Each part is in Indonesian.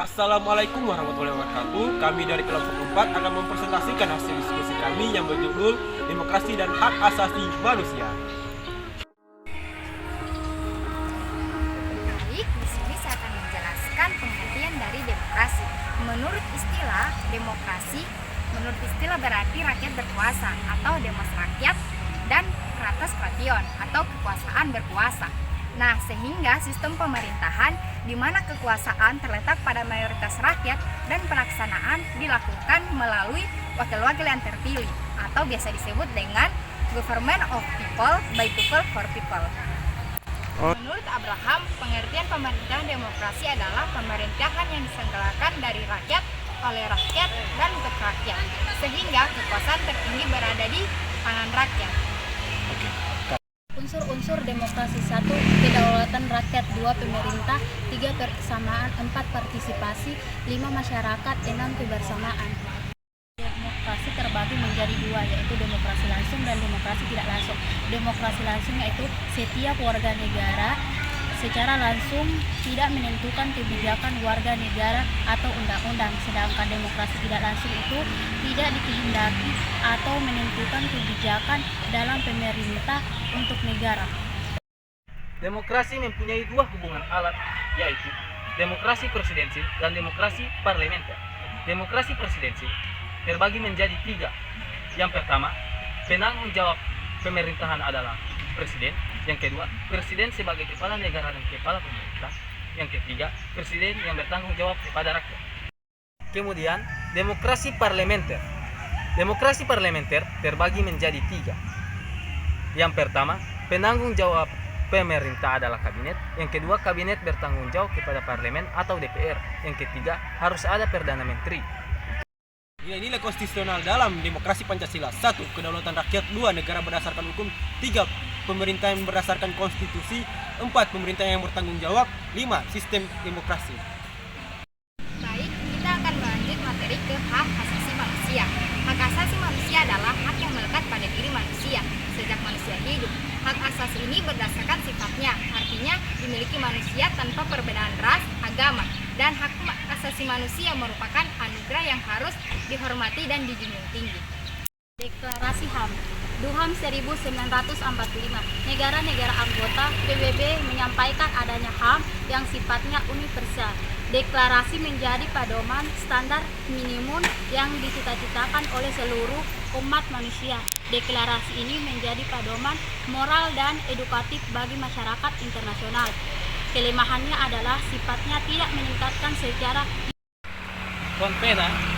Assalamualaikum warahmatullahi wabarakatuh. Kami dari kelompok 4 akan mempresentasikan hasil diskusi kami yang berjudul Demokrasi dan Hak Asasi Manusia. Baik, di sini saya akan menjelaskan pengertian dari demokrasi. Menurut istilah berarti rakyat berkuasa atau demos rakyat dan kratos kration atau kekuasaan berkuasa. Nah, sehingga sistem pemerintahan di mana kekuasaan terletak pada mayoritas rakyat dan pelaksanaan dilakukan melalui wakil-wakil yang terpilih atau biasa disebut dengan government of people, by people, for people. Menurut Abraham, pengertian pemerintahan demokrasi adalah pemerintahan yang diselenggarakan dari rakyat, oleh rakyat, dan untuk rakyat, sehingga kekuasaan tertinggi berada di tangan rakyat. Unsur-unsur demokrasi: 1. Kedaulatan rakyat, 2. Pemerintah, 3. Kebersamaan, 4. Partisipasi, 5. Masyarakat, 6. Kebersamaan. Demokrasi terbagi menjadi dua, yaitu demokrasi langsung dan demokrasi tidak langsung. Demokrasi langsung yaitu setiap warga negara secara langsung tidak menentukan kebijakan warga negara atau undang-undang, sedangkan demokrasi tidak langsung itu tidak dikehendaki atau menentukan kebijakan dalam pemerintah untuk negara. Demokrasi mempunyai dua hubungan alat, yaitu demokrasi presidensil dan demokrasi parlementer. Demokrasi presidensil terbagi menjadi tiga. Yang pertama, penanggung jawab pemerintahan adalah presiden. Yang kedua, presiden sebagai kepala negara dan kepala pemerintah. Yang ketiga, presiden yang bertanggung jawab kepada rakyat. Kemudian, demokrasi parlementer. Demokrasi parlementer terbagi menjadi tiga. Yang pertama, penanggung jawab pemerintah adalah kabinet. Yang kedua, kabinet bertanggung jawab kepada parlemen atau DPR. Yang ketiga, harus ada perdana menteri. Nilai-nilai konstitusional dalam demokrasi Pancasila: 1. Kedaulatan rakyat, 2. Negara berdasarkan hukum, 3. Pemerintahan berdasarkan konstitusi, 4. Pemerintah yang bertanggung jawab, 5. Sistem demokrasi. Baik, kita akan melanjut materi ke hak asasi manusia. Hak asasi manusia adalah hak yang melekat pada diri manusia sejak manusia hidup. Hak asasi ini berdasarkan sifatnya, artinya dimiliki manusia tanpa perbedaan ras, agama, dan hak asasi manusia merupakan anugerah yang harus dihormati dan dijunjung tinggi. Deklarasi HAM DUHAM 1945. Negara-negara anggota PBB menyampaikan adanya HAM yang sifatnya universal. Deklarasi menjadi pedoman standar minimum yang dicita-citakan oleh seluruh umat manusia. Deklarasi ini menjadi pedoman moral dan edukatif bagi masyarakat internasional. Kelemahannya adalah sifatnya tidak meningkatkan secara.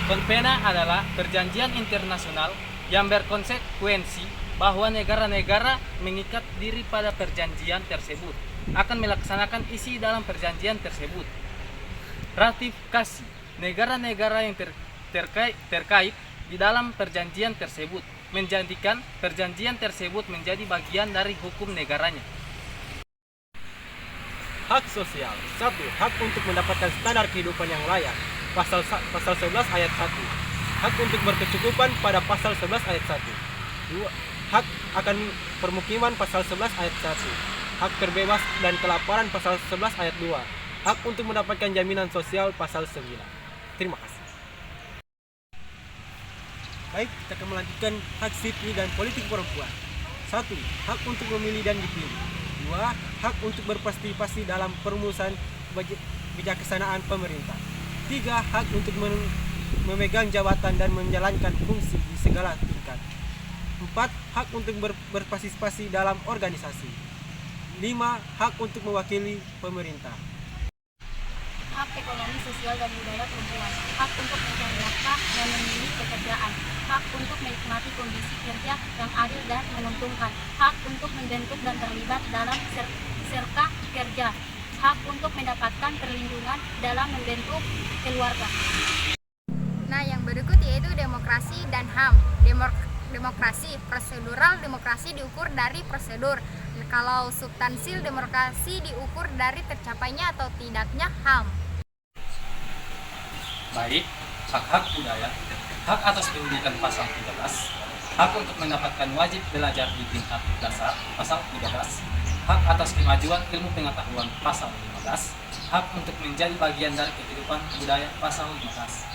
Konvena adalah perjanjian internasional yang berkonsekuensi bahwa negara-negara mengikat diri pada perjanjian tersebut akan melaksanakan isi dalam perjanjian tersebut. Ratifikasi: negara-negara yang terkait di dalam perjanjian tersebut menjadikan perjanjian tersebut menjadi bagian dari hukum negaranya. Hak sosial: 1. Hak untuk mendapatkan standar kehidupan yang layak, pasal 11 ayat 1. Hak untuk berkecukupan pada pasal 11 ayat 1. 2. Hak akan permukiman pasal 11 ayat 1. Hak terbebas dan kelaparan pasal 11 ayat 2. Hak untuk mendapatkan jaminan sosial pasal 9. Terima kasih. Baik, kita akan melanjutkan hak sipil dan politik perempuan. 1. Hak untuk memilih dan dipilih. 2. Hak untuk berpartisipasi dalam perumusan kebijaksanaan pemerintah. 3. Hak untuk memegang jabatan dan menjalankan fungsi di segala tingkat. 4. Hak untuk berpartisipasi dalam organisasi. 5. Hak untuk mewakili pemerintah. Hak ekonomi, sosial, dan budaya perempuan. Hak untuk mencari nafkah dan memilih pekerjaan. Hak untuk menikmati kondisi kerja yang adil dan menguntungkan. Hak untuk membentuk dan terlibat dalam serka kerja. Hak untuk mendapatkan perlindungan dalam membentuk keluarga. Nah, yang berikut yaitu demokrasi dan HAM. Demokrasi, prosedural demokrasi diukur dari prosedur. Kalau substansil demokrasi diukur dari tercapainya atau tidaknya HAM. Baik, hak-hak budaya, hak atas pendidikan pasal 13, hak untuk mendapatkan wajib belajar di tingkat dasar pasal 13, hak atas kemajuan ilmu pengetahuan pasal 15, hak untuk menjadi bagian dari kehidupan budaya pasal 15.